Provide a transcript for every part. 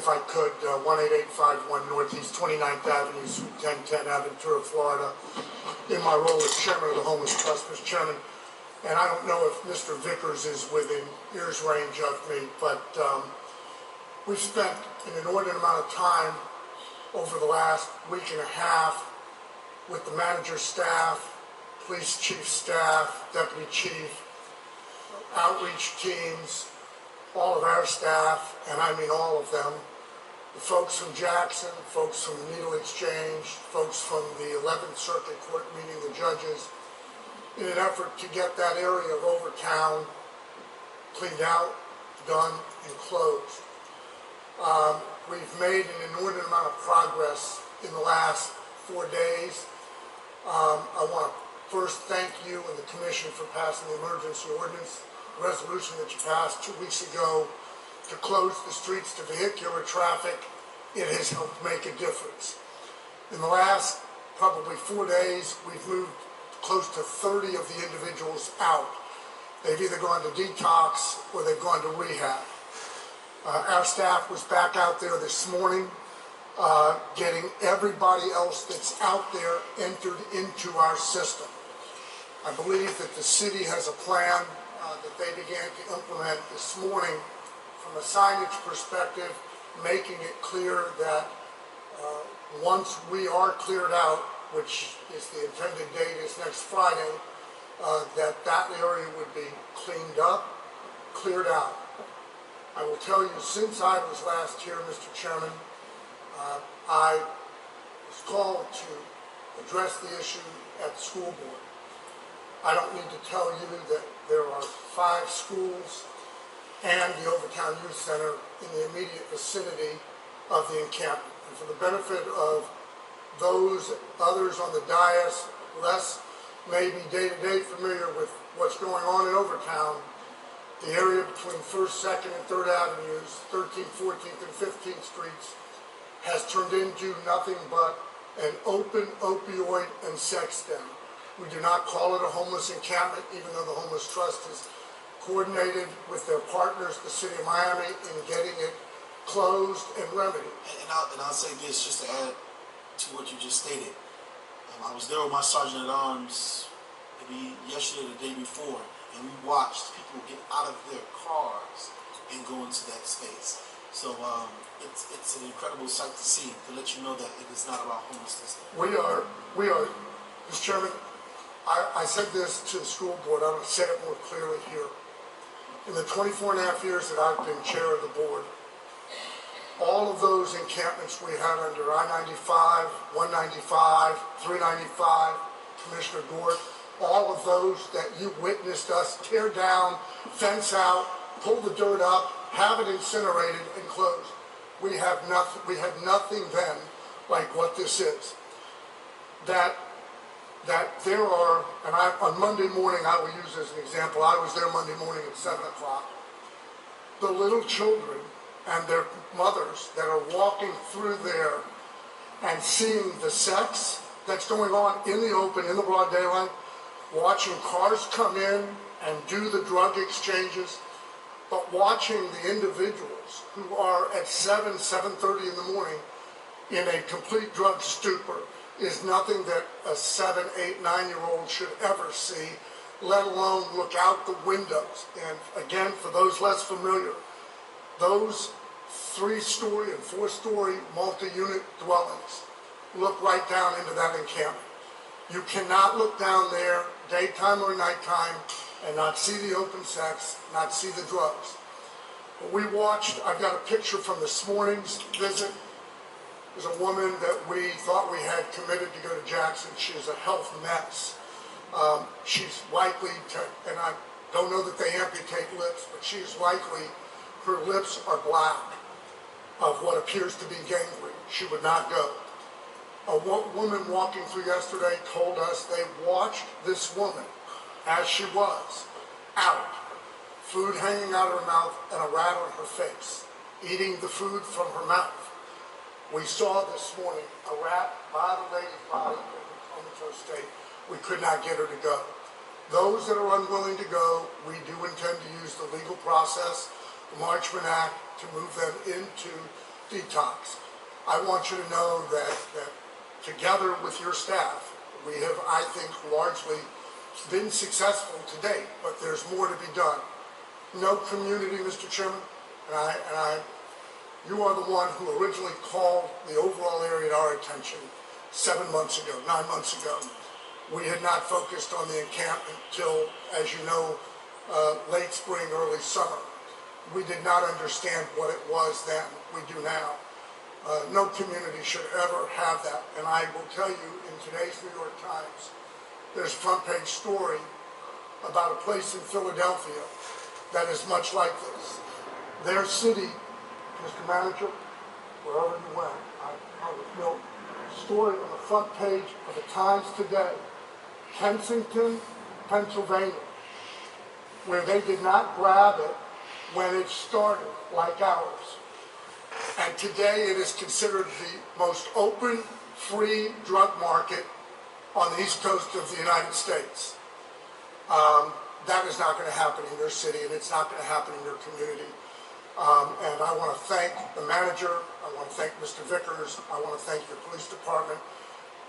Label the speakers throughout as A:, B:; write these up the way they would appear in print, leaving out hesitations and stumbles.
A: I could, 18851 Northeast 29th Avenue, Suite 1010, Aventura, Florida, in my role as chairman of the Homeless Trust. Mr. Chairman, and I don't know if Mr. Vickers is within ear's range of me, but we've spent an inordinate amount of time over the last week and a half with the manager's staff, police chief staff, deputy chief, outreach teams, all of our staff, and I mean all of them, the folks from Jackson, folks from the Needle Exchange, folks from the 11th Circuit Court meeting the judges, in an effort to get that area of Overtown cleaned out, done, and closed. We've made an inordinate amount of progress in the last 4 days. I want to first thank you and the Commission for passing the emergency ordinance resolution that you passed 2 weeks ago to close the streets to vehicular traffic. It has helped make a difference. In the last probably 4 days, we've moved close to 30 of the individuals out. They've either gone to detox or they've gone to rehab. Our staff was back out there this morning getting everybody else that's out there entered into our system. I believe that the city has a plan that they began to implement this morning from a signage perspective, making it clear that once we are cleared out, which is the intended date is next Friday, that area would be cleaned up, cleared out. I will tell you, since I was last here, Mr. Chairman, I was called to address the issue at the school board. I don't need to tell you that there are 5 schools and the Overtown Youth Center in the immediate vicinity of the encampment. And for the benefit of those others on the dais, less maybe day-to-day familiar with what's going on in Overtown, the area between 1st, 2nd, and 3rd Avenues, 13th, 14th, and 15th Streets, has turned into nothing but an open opioid and sex den. We do not call it a homeless encampment, even though the Homeless Trust is coordinated with their partners, the City of Miami, in getting it closed and remedied.
B: And I'll say this, just to add to what you just stated. I was there with my Sergeant at Arms maybe yesterday or the day before, and we watched people get out of their cars and go into that space. So it's an incredible sight to see, to let you know that it is not about homelessness.
A: We are, Mr. Chairman, I said this to the school board, I'm going to say it more clearly here. In the 24 and a half years that I've been chair of the board, all of those encampments we had under I-95, 195, 395, Commissioner Gort, all of those that you witnessed us tear down, fence out, pull the dirt up, have it incinerated and closed. We had nothing then like what this is. That there are, and on Monday morning, I will use as an example, I was there Monday morning at 7 o'clock. The little children and their mothers that are walking through there and seeing the sex that's going on in the open, in the broad daylight, watching cars come in and do the drug exchanges, but watching the individuals who are at 7:30 in the morning in a complete drug stupor is nothing that a 7, 8, 9-year-old should ever see, let alone look out the windows. And again, for those less familiar, those 3-story and 4-story multi-unit dwellings look right down into that encampment. You cannot look down there daytime or nighttime and not see the open sex, not see the drugs. But we watched, I've got a picture from this morning's visit. There's a woman that we thought we had committed to go to Jackson. She is a health mess. She's likely to, and I don't know that they amputate lips, but she's likely, her lips are black of what appears to be gangrene. She would not go. A woman walking through yesterday told us they watched this woman as she was, out, food hanging out of her mouth and a rat on her face, eating the food from her mouth. We saw this morning a rat by the lady's body in Comatose State. We could not get her to go. Those that are unwilling to go, we do intend to use the legal process, the Marchman Act, to move them into detox. I want you to know that together with your staff, we have, I think, largely been successful to date, but there's more to be done. No community, Mr. Chairman, you are the one who originally called the overall area to our attention 7 months ago, 9 months ago. We had not focused on the encampment till, as you know, late spring, early summer. We did not understand what it was then. We do now. No community should ever have that. And I will tell you, in today's New York Times, there's a front page story about a place in Philadelphia that is much like this. Their city, Mr. Manager, wherever you went, I was built, story on the front page of the Times today, Kensington, Pennsylvania, where they did not grab it when it started, like ours. And today it is considered the most open, free drug market on the east coast of the United States. That is not going to happen in your city, and it's not going to happen in your community. And I want to thank the manager, I want to thank Mr. Vickers, I want to thank your police department,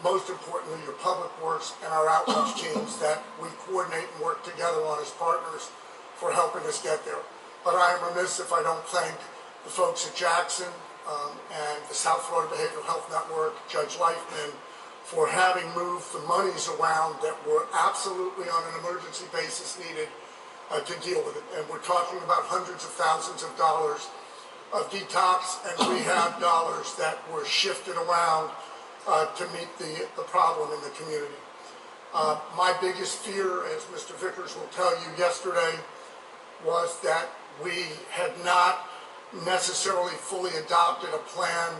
A: most importantly your public works and our outreach teams that we coordinate and work together on as partners for helping us get there. But I am remiss if I don't thank the folks at Jackson and the South Florida Behavioral Health Network, Judge Leifman, for having moved the monies around that were absolutely on an emergency basis needed to deal with it. And we're talking about hundreds of thousands of dollars of detox and rehab dollars that were shifted around to meet the problem in the community. My biggest fear, as Mr. Vickers will tell you yesterday, was that we had not necessarily fully adopted a plan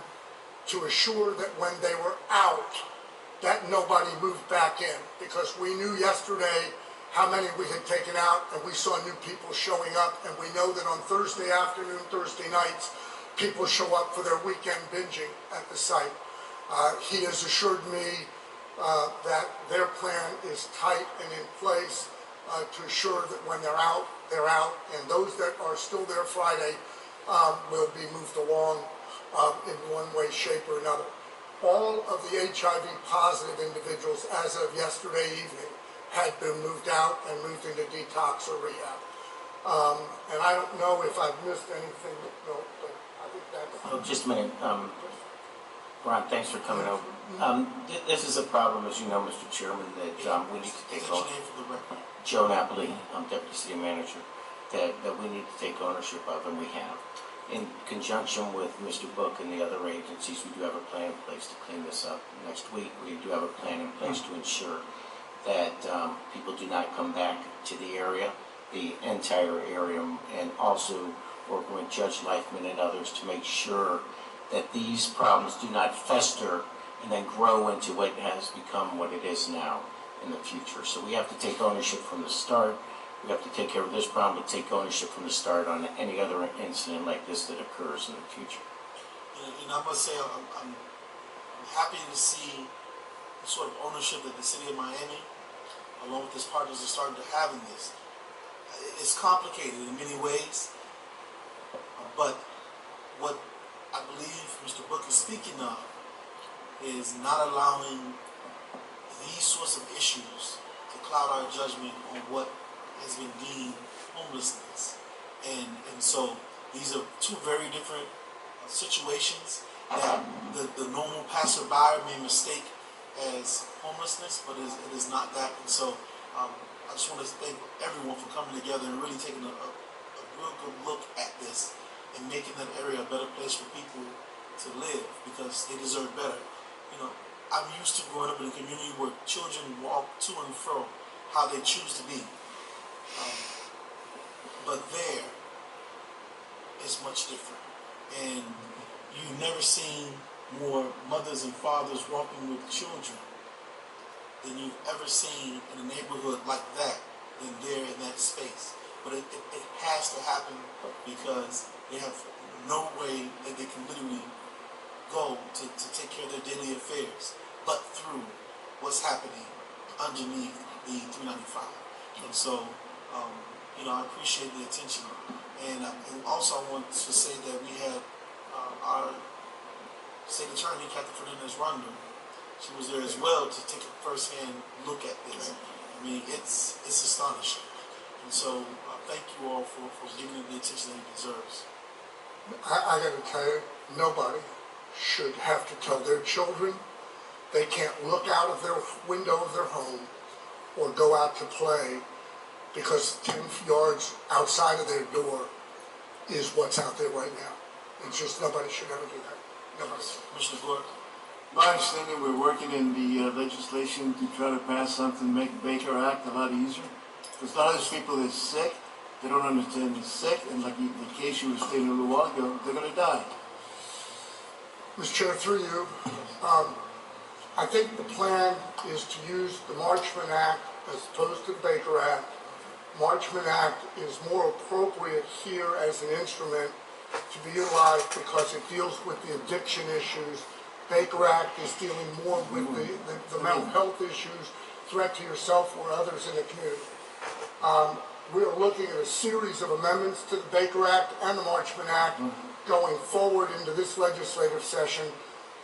A: to assure that when they were out, that nobody moved back in, because we knew yesterday how many we had taken out, and we saw new people showing up, and we know that on Thursday afternoon, Thursday nights, people show up for their weekend binging at the site. He has assured me that their plan is tight and in place to assure that when they're out, and those that are still there Friday will be moved along in one way, shape, or another. All of the HIV positive individuals as of yesterday evening had been moved out and moved into detox or rehab. And I don't know if I've missed anything, no, but I think that's...
C: Oh, just a minute. Ron, thanks for coming over. This is a problem, as you know, Mr. Chairman, that we need to take over. Joe Napoli, Deputy City Manager, that we need to take ownership of, and we have. In conjunction with Mr. Book and the other agencies, we do have a plan in place to clean this up. Next week, we do have a plan in place to ensure that people do not come back to the area, the entire area, and also working with Judge Leifman and others to make sure that these problems do not fester and then grow into what has become what it is now in the future. So we have to take ownership from the start. We have to take care of this problem, but take ownership from the start on any other incident like this that occurs in the future.
B: And I must say, I'm happy to see the sort of ownership that the city of Miami, along with its partners, are starting to have in this. It's complicated in many ways, but what I believe Mr. Book is speaking of is not allowing these sorts of issues to cloud our judgment on what has been deemed homelessness. And so these are two very different situations that the normal passerby may mistake as homelessness, but it is not that. And so I just want to thank everyone for coming together and really taking a real good look at this and making that area a better place for people to live, because they deserve better. You know, I'm used to growing up in a community where children walk to and fro how they choose to be. But there, it's much different. And you've never seen more mothers and fathers walking with children than you've ever seen in a neighborhood like that, than there in that space. But it has to happen, because they have no way that they can literally go to take care of their daily affairs, but through what's happening underneath the 395. And so, you know, I appreciate the attention. And also I want to say that we had our state attorney, Kathy Fernandez-Rondon, she was there as well to take a first-hand look at this. I mean, it's astonishing. And so, thank you all for giving it the attention that it deserves.
A: I gotta tell you, nobody should have to tell their children they can't look out of their window of their home or go out to play because 10 yards outside of their door is what's out there right now. It's just nobody should ever do that. Nobody.
B: Commissioner Gordon.
D: My understanding, we're working in the legislation to try to pass something to make the Baker Act a lot easier. Because a lot of these people that are sick, they don't understand they're sick, and like the case you were stating a little while ago, they're going to die.
A: Mr. Chair, through you, I think the plan is to use the Marchman Act as opposed to the Baker Act. Marchman Act is more appropriate here as an instrument to be utilized because it deals with the addiction issues. Baker Act is dealing more with the mental health issues, threat to yourself or others in the community. We are looking at a series of amendments to the Baker Act and the Marchman Act going forward into this legislative session.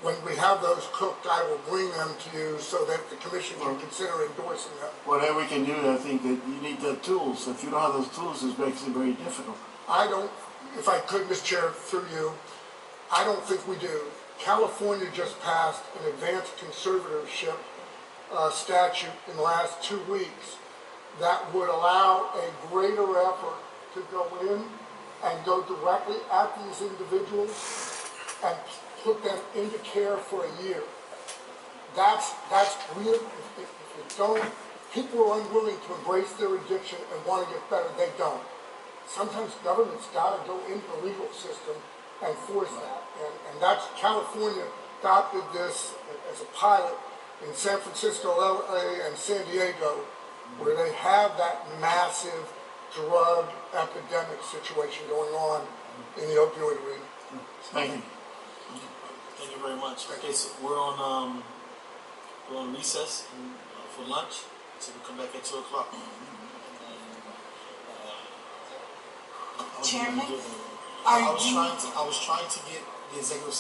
A: When we have those cooked, I will bring them to you so that the commission can consider endorsing them.
D: Whatever we can do, I think that you need the tools. If you don't have those tools, it makes it very difficult.
A: I don't, if I could, Mr. Chair, through you, I don't think we do. California just passed an advanced conservatorship statute in the last 2 weeks that would allow a greater effort to go in and go directly at these individuals and put them into care for a year. That's real. If you don't, people are unwilling to embrace their addiction and want to get better. They don't. Sometimes government's got to go into the legal system and force that. And that's, California adopted this as a pilot in San Francisco, LA, and San Diego, where they have that massive drug epidemic situation going on in the opioid arena.
D: Thank you.
B: Thank you very much. Okay, so we're on recess for lunch, so we'll come back at 2 o'clock.
E: Chairman,
B: I was trying to get the executive